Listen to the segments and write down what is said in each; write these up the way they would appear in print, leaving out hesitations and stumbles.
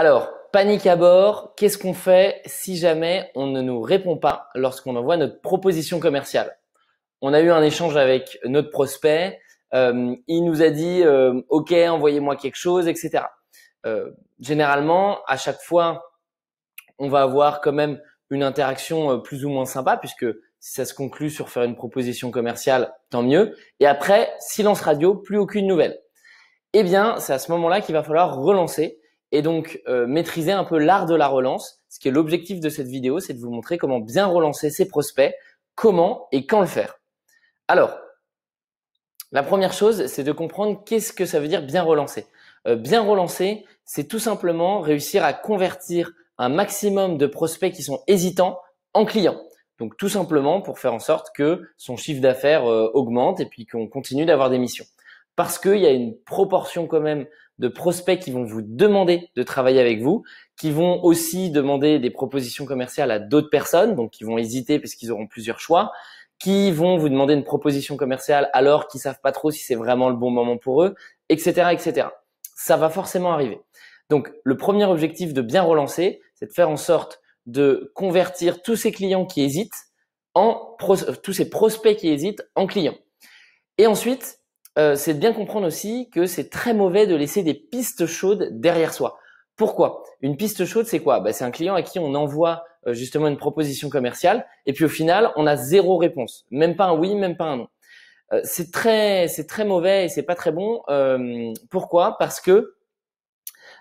Alors, panique à bord, qu'est-ce qu'on fait si jamais on ne nous répond pas lorsqu'on envoie notre proposition commerciale? On a eu un échange avec notre prospect, il nous a dit OK, envoyez-moi quelque chose, etc. Généralement, à chaque fois, on va avoir quand même une interaction plus ou moins sympa, puisque si ça se conclut sur faire une proposition commerciale, tant mieux. Et après, silence radio, plus aucune nouvelle. Eh bien, c'est à ce moment-là qu'il va falloir relancer et donc maîtriser un peu l'art de la relance. Ce qui est l'objectif de cette vidéo, c'est de vous montrer comment bien relancer ses prospects, comment et quand le faire. Alors, la première chose, c'est de comprendre qu'est-ce que ça veut dire bien relancer. Bien relancer, c'est tout simplement réussir à convertir un maximum de prospects qui sont hésitants en clients. Donc tout simplement pour faire en sorte que son chiffre d'affaires augmente et puis qu'on continue d'avoir des missions. Parce qu'il y a une proportion quand même de prospects qui vont vous demander de travailler avec vous, qui vont aussi demander des propositions commerciales à d'autres personnes, donc qui vont hésiter parce qu'ils auront plusieurs choix, qui vont vous demander une proposition commerciale alors qu'ils savent pas trop si c'est vraiment le bon moment pour eux, etc., etc. Ça va forcément arriver. Donc, le premier objectif de bien relancer, c'est de faire en sorte de convertir tous ces clients qui hésitent tous ces prospects qui hésitent en clients. Et ensuite, c'est de bien comprendre aussi que c'est très mauvais de laisser des pistes chaudes derrière soi. Pourquoi? Une piste chaude, c'est quoi? C'est un client à qui on envoie justement une proposition commerciale et puis au final, on a zéro réponse. Même pas un oui, même pas un non. C'est très mauvais et c'est pas très bon. Pourquoi? Parce que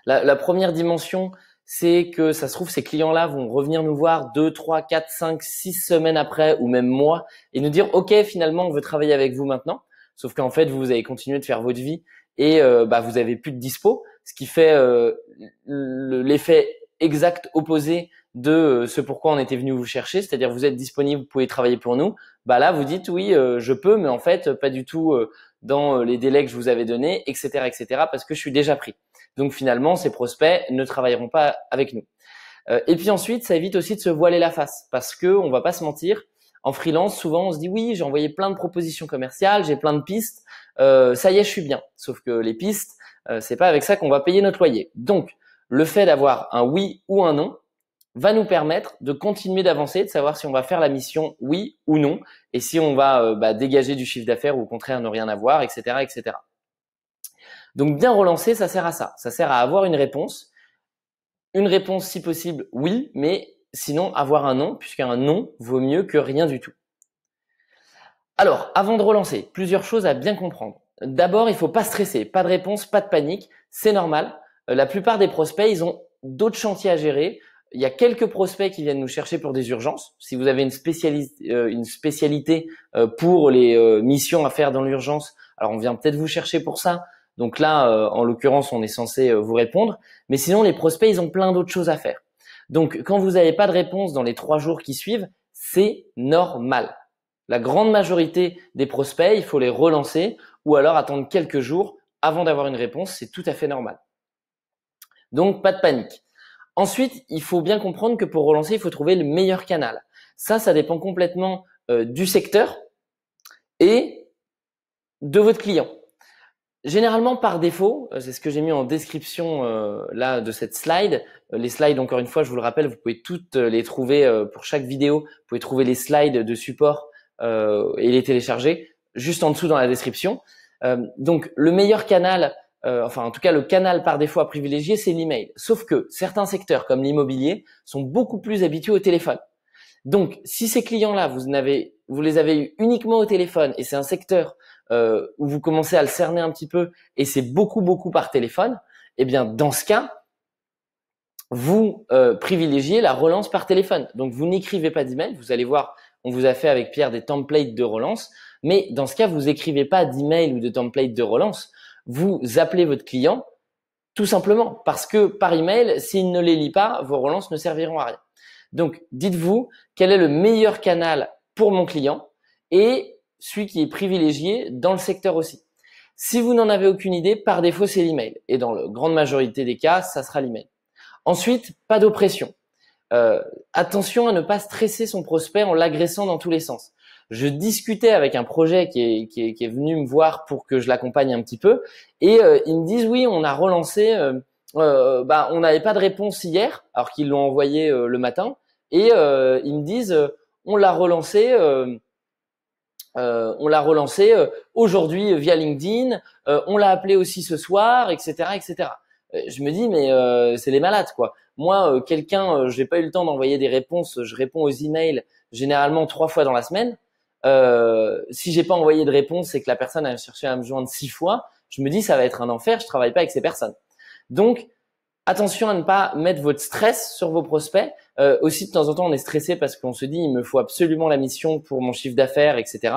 la première dimension, c'est que ça se trouve, ces clients-là vont revenir nous voir 2, 3, 4, 5, 6 semaines après ou même mois et nous dire « Ok, finalement, on veut travailler avec vous maintenant ». Sauf qu'en fait, vous avez continué de faire votre vie et vous avez plus de dispo, ce qui fait l'effet exact opposé de ce pourquoi on était venu vous chercher, c'est-à-dire vous êtes disponible, vous pouvez travailler pour nous. Là, vous dites oui, je peux, mais en fait, pas du tout dans les délais que je vous avais donnés, etc., etc., parce que je suis déjà pris. Donc finalement, ces prospects ne travailleront pas avec nous. Et puis ensuite, ça évite aussi de se voiler la face, parce que on va pas se mentir. En freelance, souvent, on se dit oui, j'ai envoyé plein de propositions commerciales, j'ai plein de pistes, ça y est, je suis bien. Sauf que les pistes, c'est pas avec ça qu'on va payer notre loyer. Donc, le fait d'avoir un oui ou un non va nous permettre de continuer d'avancer, de savoir si on va faire la mission oui ou non, et si on va dégager du chiffre d'affaires ou au contraire ne rien avoir, etc., etc. Donc, bien relancer, ça sert à ça. Ça sert à avoir une réponse si possible oui, mais sinon avoir un non, puisqu'un non vaut mieux que rien du tout. Alors, avant de relancer, plusieurs choses à bien comprendre. D'abord, il faut pas stresser, pas de réponse, pas de panique, c'est normal. La plupart des prospects, ils ont d'autres chantiers à gérer. Il y a quelques prospects qui viennent nous chercher pour des urgences. Si vous avez une spécialité pour les missions à faire dans l'urgence, alors on vient peut-être vous chercher pour ça. Donc là, en l'occurrence, on est censé vous répondre. Mais sinon, les prospects, ils ont plein d'autres choses à faire. Donc, quand vous n'avez pas de réponse dans les 3 jours qui suivent, c'est normal. La grande majorité des prospects, il faut les relancer ou alors attendre quelques jours avant d'avoir une réponse. C'est tout à fait normal. Donc, pas de panique. Ensuite, il faut bien comprendre que pour relancer, il faut trouver le meilleur canal. Ça dépend complètement du secteur et de votre client. Généralement, par défaut, c'est ce que j'ai mis en description là de cette slide. Les slides, encore une fois, je vous le rappelle, vous pouvez toutes les trouver pour chaque vidéo. Vous pouvez trouver les slides de support et les télécharger juste en dessous dans la description. Donc, le meilleur canal, enfin en tout cas le canal par défaut à privilégier, c'est l'email. Sauf que certains secteurs comme l'immobilier sont beaucoup plus habitués au téléphone. Donc, si ces clients-là, vous les avez eu uniquement au téléphone et c'est un secteur où vous commencez à le cerner un petit peu et c'est beaucoup par téléphone, eh bien dans ce cas, vous privilégiez la relance par téléphone. Donc vous n'écrivez pas d'email, vous allez voir, on vous a fait avec Pierre des templates de relance, mais dans ce cas, vous écrivez pas d'email ou de template de relance, vous appelez votre client tout simplement parce que par email, s'il ne les lit pas, vos relances ne serviront à rien. Donc dites-vous quel est le meilleur canal pour mon client et celui qui est privilégié dans le secteur aussi. Si vous n'en avez aucune idée, par défaut, c'est l'email. Et dans la grande majorité des cas, ça sera l'email. Ensuite, pas d'oppression. Attention à ne pas stresser son prospect en l'agressant dans tous les sens. Je discutais avec un projet qui est venu me voir pour que je l'accompagne un petit peu et ils me disent oui, on a relancé on n'avait pas de réponse hier, alors qu'ils l'ont envoyé le matin, et ils me disent on l'a relancé. Aujourd'hui via LinkedIn, on l'a appelé aussi ce soir, etc., etc. Je me dis mais c'est les malades quoi. Moi, j'ai pas eu le temps d'envoyer des réponses. Je réponds aux emails généralement 3 fois dans la semaine. Si j'ai pas envoyé de réponse et que la personne a cherché à me joindre 6 fois, je me dis ça va être un enfer. Je travaille pas avec ces personnes. Donc attention à ne pas mettre votre stress sur vos prospects. Aussi, de temps en temps, on est stressé parce qu'on se dit il me faut absolument la mission pour mon chiffre d'affaires, etc.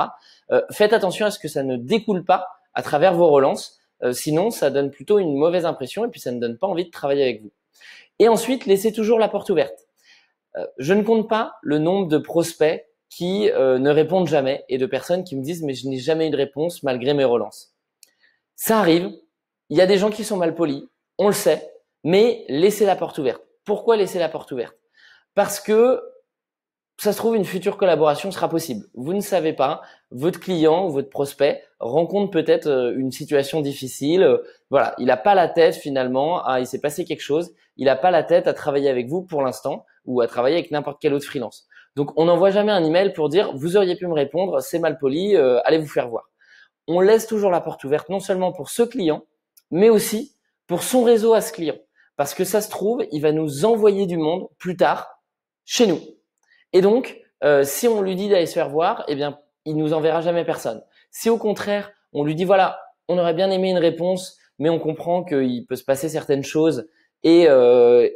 Faites attention à ce que ça ne découle pas à travers vos relances. Sinon, ça donne plutôt une mauvaise impression et puis ça ne donne pas envie de travailler avec vous. Et ensuite, laissez toujours la porte ouverte. Je ne compte pas le nombre de prospects qui ne répondent jamais et de personnes qui me disent mais je n'ai jamais eu de réponse malgré mes relances. Ça arrive. Il y a des gens qui sont mal polis, on le sait. Mais laissez la porte ouverte. Pourquoi laisser la porte ouverte? Parce que ça se trouve, une future collaboration sera possible. Vous ne savez pas, votre client ou votre prospect rencontre peut-être une situation difficile. Voilà, il n'a pas la tête finalement, il s'est passé quelque chose, il n'a pas la tête à travailler avec vous pour l'instant ou à travailler avec n'importe quel autre freelance. Donc, on n'envoie jamais un email pour dire « vous auriez pu me répondre, c'est mal poli, allez vous faire voir ». On laisse toujours la porte ouverte non seulement pour ce client, mais aussi pour son réseau à ce client. Parce que ça se trouve, il va nous envoyer du monde plus tard chez nous. Et donc, si on lui dit d'aller se faire voir, eh bien, il nous enverra jamais personne. Si au contraire, on lui dit voilà, on aurait bien aimé une réponse, mais on comprend qu'il peut se passer certaines choses et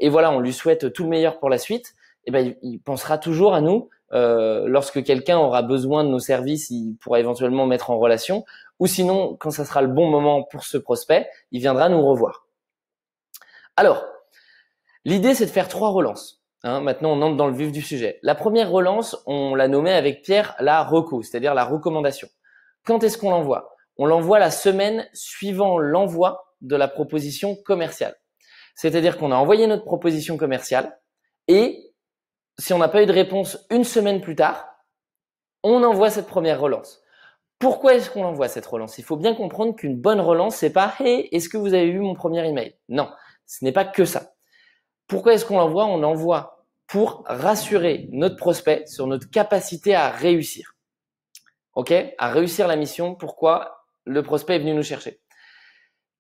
voilà, on lui souhaite tout le meilleur pour la suite, eh ben, il pensera toujours à nous. Lorsque quelqu'un aura besoin de nos services, il pourra éventuellement mettre en relation. Ou sinon, quand ça sera le bon moment pour ce prospect, il viendra nous revoir. Alors, l'idée, c'est de faire 3 relances. Maintenant, on entre dans le vif du sujet. La première relance, on l'a nommée avec Pierre la reco, c'est-à-dire la recommandation. Quand est-ce qu'on l'envoie? On l'envoie la semaine suivant l'envoi de la proposition commerciale. C'est-à-dire qu'on a envoyé notre proposition commerciale et si on n'a pas eu de réponse une semaine plus tard, on envoie cette première relance. Pourquoi est-ce qu'on envoie cette relance? Il faut bien comprendre qu'une bonne relance, c'est pas « Hey, est-ce que vous avez vu mon premier email ?» Non, ce n'est pas que ça. Pourquoi est-ce qu'on l'envoie? On l'envoie pour rassurer notre prospect sur notre capacité à réussir. Ok? À réussir la mission, pourquoi le prospect est venu nous chercher.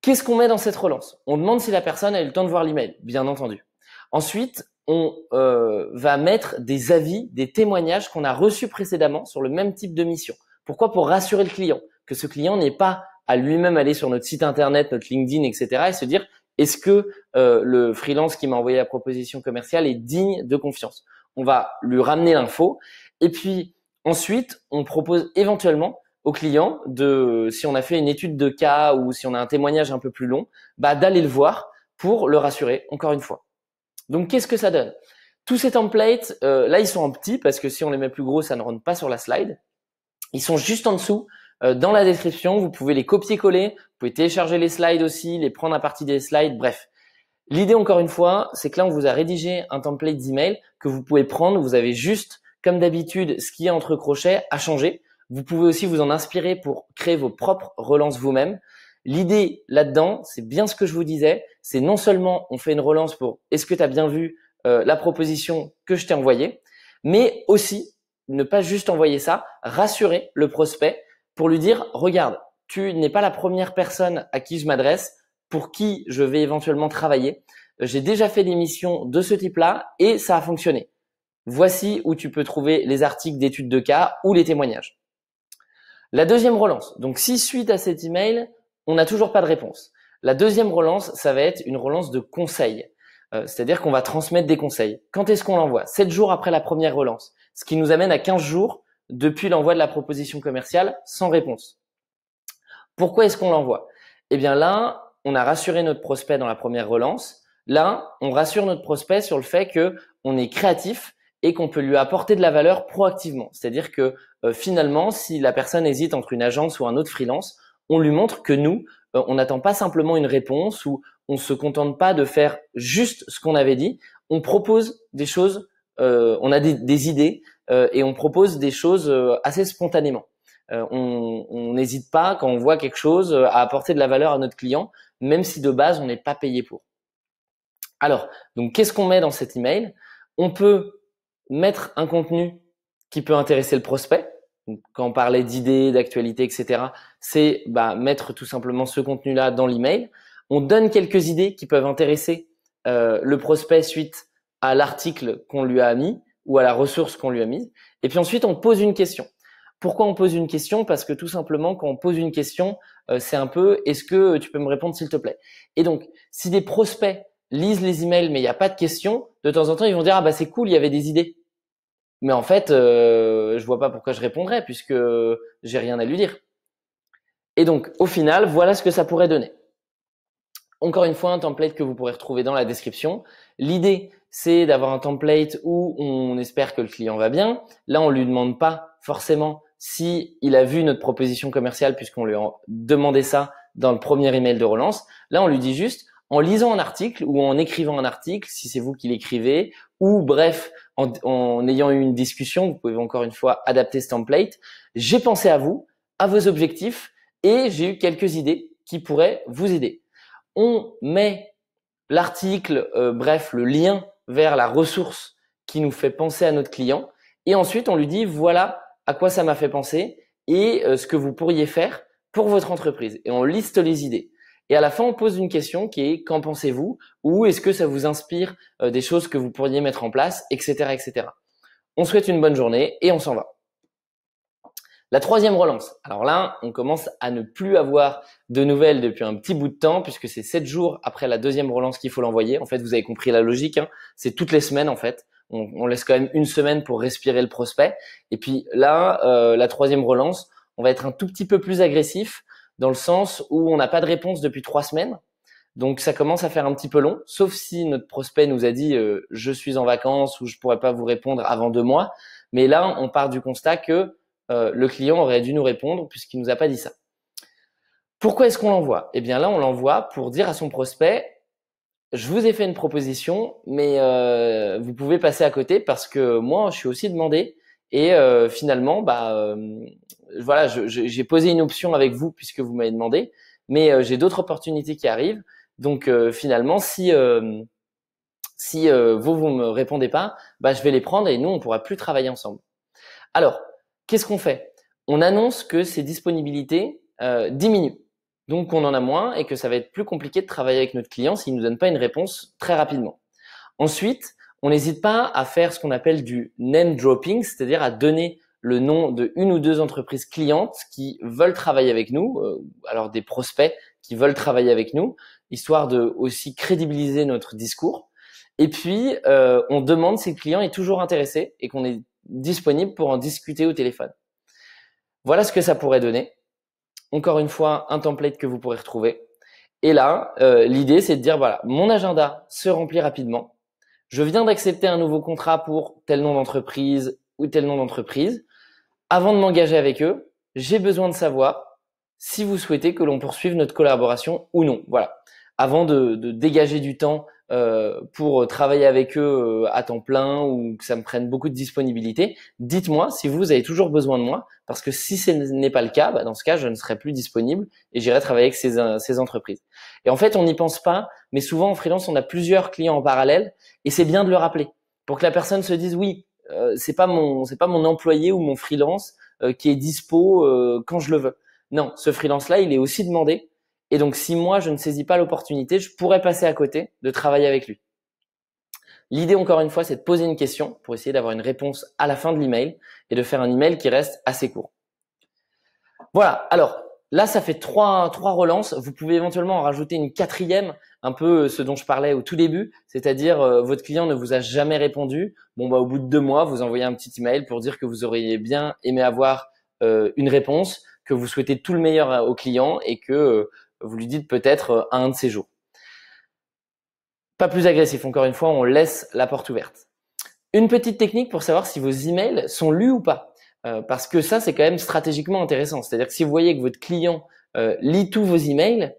Qu'est-ce qu'on met dans cette relance? On demande si la personne a eu le temps de voir l'email, bien entendu. Ensuite, on va mettre des avis, des témoignages qu'on a reçus précédemment sur le même type de mission. Pourquoi? Pour rassurer le client, que ce client n'est pas à lui-même aller sur notre site internet, notre LinkedIn, etc. et se dire est-ce que le freelance qui m'a envoyé la proposition commerciale est digne de confiance? On va lui ramener l'info et puis ensuite, on propose éventuellement au client si on a fait une étude de cas ou si on a un témoignage un peu plus long, d'aller le voir pour le rassurer encore une fois. Donc, qu'est-ce que ça donne? Tous ces templates, là, ils sont en petit parce que si on les met plus gros, ça ne rentre pas sur la slide. Ils sont juste en dessous dans la description. Vous pouvez les copier-coller. Vous pouvez télécharger les slides aussi, les prendre à partir des slides. Bref, l'idée, encore une fois, c'est que là, on vous a rédigé un template d'email que vous pouvez prendre. Vous avez juste, comme d'habitude, ce qui est entre crochets à changer. Vous pouvez aussi vous en inspirer pour créer vos propres relances vous-même. L'idée là-dedans, c'est bien ce que je vous disais, c'est non seulement on fait une relance pour est-ce que tu as bien vu la proposition que je t'ai envoyée, mais aussi ne pas juste envoyer ça, rassurer le prospect pour lui dire regarde, tu n'es pas la première personne à qui je m'adresse, pour qui je vais éventuellement travailler. J'ai déjà fait des missions de ce type-là et ça a fonctionné. Voici où tu peux trouver les articles d'études de cas ou les témoignages. La deuxième relance, donc si suite à cet email, on n'a toujours pas de réponse. La deuxième relance, ça va être une relance de conseil. C'est-à-dire qu'on va transmettre des conseils. Quand est-ce qu'on l'envoie? 7 jours après la première relance, ce qui nous amène à 15 jours depuis l'envoi de la proposition commerciale sans réponse. Pourquoi est-ce qu'on l'envoie? Eh bien là, on a rassuré notre prospect dans la première relance. Là, on rassure notre prospect sur le fait qu'on est créatif et qu'on peut lui apporter de la valeur proactivement. C'est-à-dire que finalement, si la personne hésite entre une agence ou un autre freelance, on lui montre que nous, on n'attend pas simplement une réponse ou on se contente pas de faire juste ce qu'on avait dit. On propose des choses, on a des idées et on propose des choses assez spontanément. On n'hésite pas quand on voit quelque chose à apporter de la valeur à notre client, même si de base on n'est pas payé pour. Alors, donc qu'est-ce qu'on met dans cet email? On peut mettre un contenu qui peut intéresser le prospect. Donc, quand on parlait d'idées, d'actualités, etc., c'est mettre tout simplement ce contenu-là dans l'email. On donne quelques idées qui peuvent intéresser le prospect suite à l'article qu'on lui a mis ou à la ressource qu'on lui a mise. Et puis ensuite, on pose une question. Pourquoi on pose une question? Parce que tout simplement, quand on pose une question, c'est un peu « est-ce que tu peux me répondre s'il te plaît ?» Et donc, si des prospects lisent les emails mais il n'y a pas de questions, de temps en temps, ils vont dire « ah c'est cool, il y avait des idées ». Mais en fait, je vois pas pourquoi je répondrais puisque j'ai rien à lui dire. Et donc, au final, voilà ce que ça pourrait donner. Encore une fois, un template que vous pourrez retrouver dans la description. L'idée, c'est d'avoir un template où on espère que le client va bien. Là, on lui demande pas forcément si il a vu notre proposition commerciale puisqu'on lui a demandé ça dans le premier email de relance. Là, on lui dit juste en lisant un article ou en écrivant un article, si c'est vous qui l'écrivez, ou bref, en ayant eu une discussion, vous pouvez encore une fois adapter ce template. J'ai pensé à vous, à vos objectifs et j'ai eu quelques idées qui pourraient vous aider. On met l'article, bref, le lien vers la ressource qui nous fait penser à notre client et ensuite on lui dit voilà à quoi ça m'a fait penser et ce que vous pourriez faire pour votre entreprise et on liste les idées. Et à la fin, on pose une question qui est qu'en pensez-vous ou est-ce que ça vous inspire des choses que vous pourriez mettre en place, etc., etc. On souhaite une bonne journée et on s'en va. La troisième relance. Alors là, on commence à ne plus avoir de nouvelles depuis un petit bout de temps puisque c'est 7 jours après la deuxième relance qu'il faut l'envoyer. En fait, vous avez compris la logique. Hein. C'est toutes les semaines en fait. On laisse quand même une semaine pour respirer le prospect. Et puis là, la troisième relance, on va être un tout petit peu plus agressif dans le sens où on n'a pas de réponse depuis 3 semaines. Donc ça commence à faire un petit peu long, sauf si notre prospect nous a dit je suis en vacances ou je pourrais pas vous répondre avant 2 mois. Mais là, on part du constat que le client aurait dû nous répondre puisqu'il nous a pas dit ça. Pourquoi est-ce qu'on l'envoie? Eh bien là, on l'envoie pour dire à son prospect je vous ai fait une proposition, mais vous pouvez passer à côté parce que moi, je suis aussi demandé et finalement, voilà, j'ai posé une option avec vous puisque vous m'avez demandé, mais j'ai d'autres opportunités qui arrivent. Donc finalement, si vous me répondez pas, je vais les prendre et nous, on pourra plus travailler ensemble. Alors, qu'est-ce qu'on fait? On annonce que ces disponibilités diminuent. Donc, on en a moins et que ça va être plus compliqué de travailler avec notre client s'il ne nous donne pas une réponse très rapidement. Ensuite, on n'hésite pas à faire ce qu'on appelle du name dropping, c'est-à-dire à donner le nom de une ou deux entreprises clientes qui veulent travailler avec nous, alors des prospects qui veulent travailler avec nous, histoire de aussi crédibiliser notre discours. Et puis, on demande si le client est toujours intéressé et qu'on est disponible pour en discuter au téléphone. Voilà ce que ça pourrait donner. Encore une fois, un template que vous pourrez retrouver. Et là, l'idée, c'est de dire, voilà, mon agenda se remplit rapidement. Je viens d'accepter un nouveau contrat pour tel nom d'entreprise ou tel nom d'entreprise. Avant de m'engager avec eux, j'ai besoin de savoir si vous souhaitez que l'on poursuive notre collaboration ou non. Voilà. Avant de dégager du temps pour travailler avec eux à temps plein ou que ça me prenne beaucoup de disponibilité, dites-moi si vous avez toujours besoin de moi, parce que si ce n'est pas le cas, dans ce cas, je ne serai plus disponible et j'irai travailler avec ces entreprises. Et en fait, on n'y pense pas, mais souvent en freelance, on a plusieurs clients en parallèle et c'est bien de le rappeler pour que la personne se dise oui, c'est pas mon employé ou mon freelance qui est dispo quand je le veux. Non, ce freelance-là, il est aussi demandé. Et donc, si moi, je ne saisis pas l'opportunité, je pourrais passer à côté de travailler avec lui. L'idée, encore une fois, c'est de poser une question pour essayer d'avoir une réponse à la fin de l'email et de faire un email qui reste assez court. Voilà. Alors, là, ça fait trois relances. Vous pouvez éventuellement en rajouter une quatrième, un peu ce dont je parlais au tout début, c'est-à-dire votre client ne vous a jamais répondu. Au bout de 2 mois, vous envoyez un petit email pour dire que vous auriez bien aimé avoir une réponse, que vous souhaitez tout le meilleur au client et que vous lui dites peut-être un de ces jours. Pas plus agressif, encore une fois, on laisse la porte ouverte. Une petite technique pour savoir si vos emails sont lus ou pas. Parce que ça, c'est quand même stratégiquement intéressant. C'est-à-dire que si vous voyez que votre client lit tous vos emails,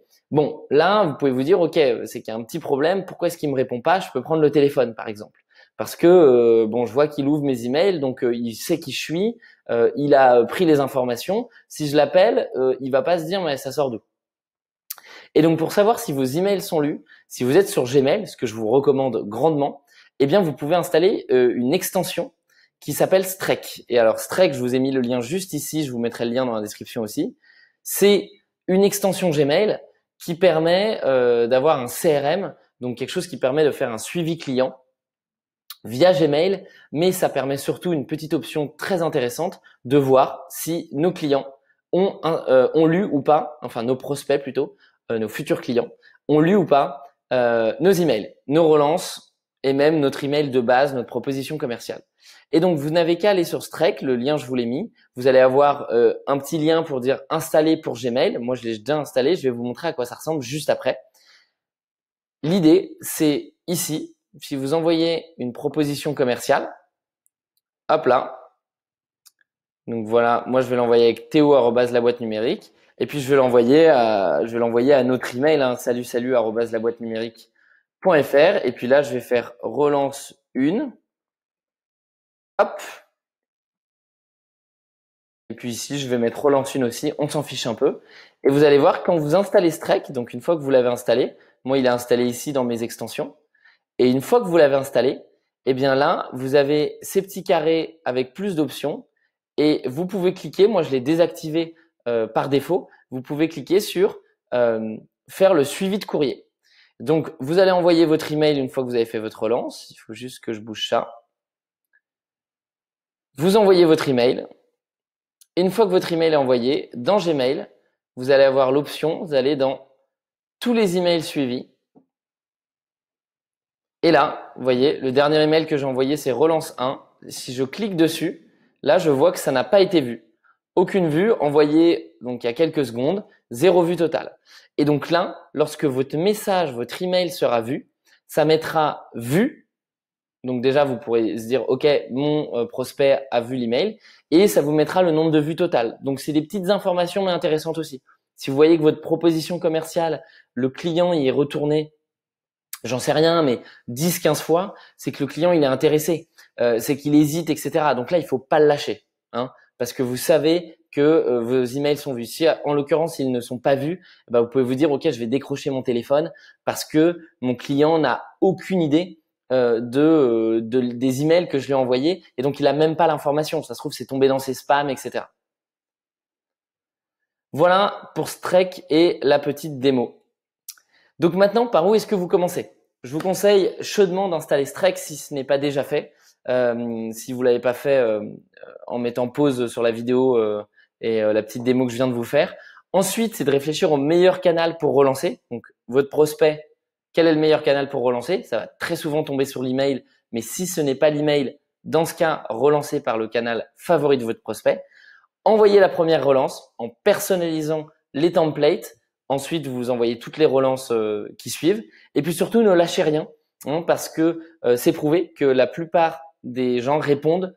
là, vous pouvez vous dire, ok, c'est qu'il y a un petit problème. Pourquoi est-ce qu'il me répond pas? Je peux prendre le téléphone, par exemple. Parce que je vois qu'il ouvre mes emails, donc il sait qui je suis, il a pris les informations. Si je l'appelle, il va pas se dire mais ça sort d'où? Et donc, pour savoir si vos emails sont lus, si vous êtes sur Gmail, ce que je vous recommande grandement, eh bien, vous pouvez installer une extension qui s'appelle Streak. Et alors, Streak, je vous ai mis le lien juste ici, je vous mettrai le lien dans la description aussi. C'est une extension Gmail qui permet d'avoir un CRM, donc quelque chose qui permet de faire un suivi client via Gmail, mais ça permet surtout une petite option très intéressante de voir si nos clients ont lu ou pas, enfin nos prospects plutôt, nos futurs clients, ont lu ou pas nos emails, nos relances et même notre email de base, notre proposition commerciale. Et donc, vous n'avez qu'à aller sur Streak, le lien je vous l'ai mis. Vous allez avoir un petit lien pour dire installer pour Gmail. Moi, je l'ai déjà installé. Je vais vous montrer à quoi ça ressemble juste après. L'idée, c'est ici, si vous envoyez une proposition commerciale, hop là. Donc voilà, moi je vais l'envoyer avec theo@laboîte-numérique et puis je vais l'envoyer à notre email, hein, salut@laboîte-numérique.fr et puis là je vais faire relance 1. Hop. Et puis ici, je vais mettre relance 1 aussi, on s'en fiche un peu. Et vous allez voir, quand vous installez Streak, donc une fois que vous l'avez installé, moi il est installé ici dans mes extensions, et une fois que vous l'avez installé, eh bien là, vous avez ces petits carrés avec plus d'options, et vous pouvez cliquer, moi je l'ai désactivé par défaut, vous pouvez cliquer sur faire le suivi de courrier. Donc vous allez envoyer votre email une fois que vous avez fait votre relance, il faut juste que je bouge ça. Vous envoyez votre email. Et une fois que votre email est envoyé, dans Gmail, vous allez avoir l'option, vous allez dans tous les emails suivis. Et là, vous voyez, le dernier email que j'ai envoyé, c'est relance 1. Si je clique dessus, là, je vois que ça n'a pas été vu. Aucune vue, envoyée donc il y a quelques secondes, 0 vue totale. Et donc là, lorsque votre message, votre email sera vu, ça mettra vu. Donc déjà, vous pourrez se dire, OK, mon prospect a vu l'email et ça vous mettra le nombre de vues totales. Donc, c'est des petites informations mais intéressantes aussi. Si vous voyez que votre proposition commerciale, le client y est retourné, j'en sais rien, mais 10, 15 fois, c'est que le client, il est intéressé, c'est qu'il hésite, etc. Donc là, il faut pas le lâcher, hein, parce que vous savez que vos emails sont vus. Si, en l'occurrence, ils ne sont pas vus, bah, vous pouvez vous dire, OK, je vais décrocher mon téléphone parce que mon client n'a aucune idée des emails que je lui ai envoyés et donc il a même pas l'information. Ça se trouve, c'est tombé dans ses spams, etc. Voilà pour Streak et la petite démo. Donc maintenant, par où est-ce que vous commencez? Je vous conseille chaudement d'installer Streak si ce n'est pas déjà fait. Si vous l'avez pas fait en mettant pause sur la vidéo et la petite démo que je viens de vous faire. Ensuite, c'est de réfléchir au meilleur canal pour relancer. Donc, votre prospect, quel est le meilleur canal pour relancer? Ça va très souvent tomber sur l'email, mais si ce n'est pas l'email, dans ce cas, relancez par le canal favori de votre prospect. Envoyez la première relance en personnalisant les templates. Ensuite, vous envoyez toutes les relances qui suivent. Et puis surtout, ne lâchez rien, hein, parce que c'est prouvé que la plupart des gens répondent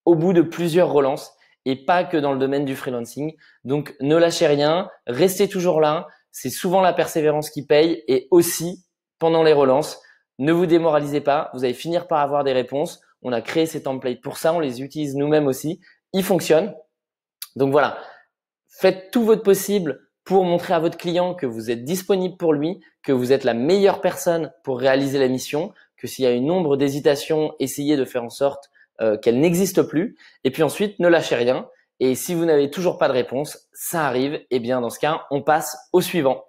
au bout de plusieurs relances et pas que dans le domaine du freelancing. Donc, ne lâchez rien, restez toujours là. C'est souvent la persévérance qui paye et aussi pendant les relances, ne vous démoralisez pas. Vous allez finir par avoir des réponses. On a créé ces templates pour ça. On les utilise nous-mêmes aussi. Ils fonctionnent. Donc voilà, faites tout votre possible pour montrer à votre client que vous êtes disponible pour lui, que vous êtes la meilleure personne pour réaliser la mission, que s'il y a une ombre d'hésitation, essayez de faire en sorte qu'elle n'existe plus. Et puis ensuite, ne lâchez rien. Et si vous n'avez toujours pas de réponse, ça arrive. Et bien dans ce cas, on passe au suivant.